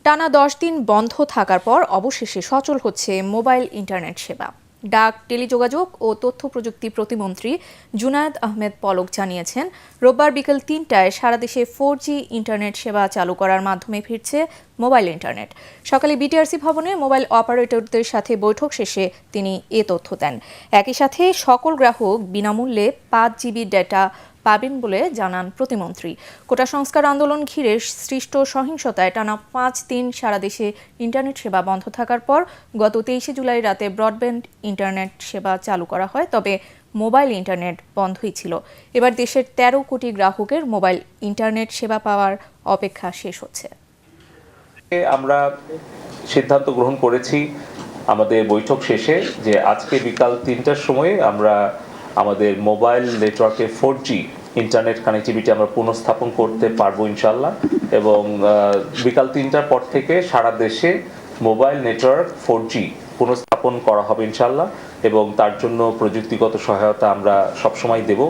টানা 10 দিন বন্ধ থাকার পর অবশেষে সচল হচ্ছে মোবাইল ইন্টারনেট সেবা। ডাক, টেলিযোগাযোগ ও তথ্য প্রযুক্তি প্রতিমন্ত্রী জুনায়েদ আহমেদ পলক জানিয়েছেন, রোববার বিকেল ৩টায় সারা দেশে 4G ইন্টারনেট সেবা চালু করার মাধ্যমে ফিরছে মোবাইল ইন্টারনেট। সকালে বিটিআরসি ভবনে মোবাইল অপারেটরদের সাথে বৈঠক শেষে তিনি এ তথ্য দেন। একই সাথে সকল গ্রাহক বিনামূল্যে 5GB ডেটা পাবেন বলে জানান প্রতিমন্ত্রী। কোটা সংস্কার আন্দোলন ঘিরে সৃষ্ট সহিংসতায় টানা 5 দিন সারা দেশে ইন্টারনেট সেবা বন্ধ থাকার পর গত 23 জুলাই রাতে ব্রডব্যান্ড ইন্টারনেট সেবা চালু করা হয়, তবে মোবাইল ইন্টারনেট বন্ধই ছিল। এবার দেশের 13 কোটি গ্রাহকের মোবাইল ইন্টারনেট সেবা পাওয়ার অপেক্ষা শেষ হচ্ছে। আমরা সিদ্ধান্ত গ্রহণ করেছি আমাদের বৈঠক শেষে যে আজকে বিকাল 3টার সময় আমরা আমাদের মোবাইল নেটওয়ার্কে 4G ইন্টারনেট কানেক্টিভিটি আমরা পুনঃস্থাপন করতে পারবো ইনশাল্লাহ, এবং বিকাল 3টার পর থেকে সারা দেশে মোবাইল নেটওয়ার্ক 4G পুনঃস্থাপন করা হবে ইনশাল্লাহ, এবং তার জন্য প্রযুক্তিগত সহায়তা আমরা সবসময় দেব।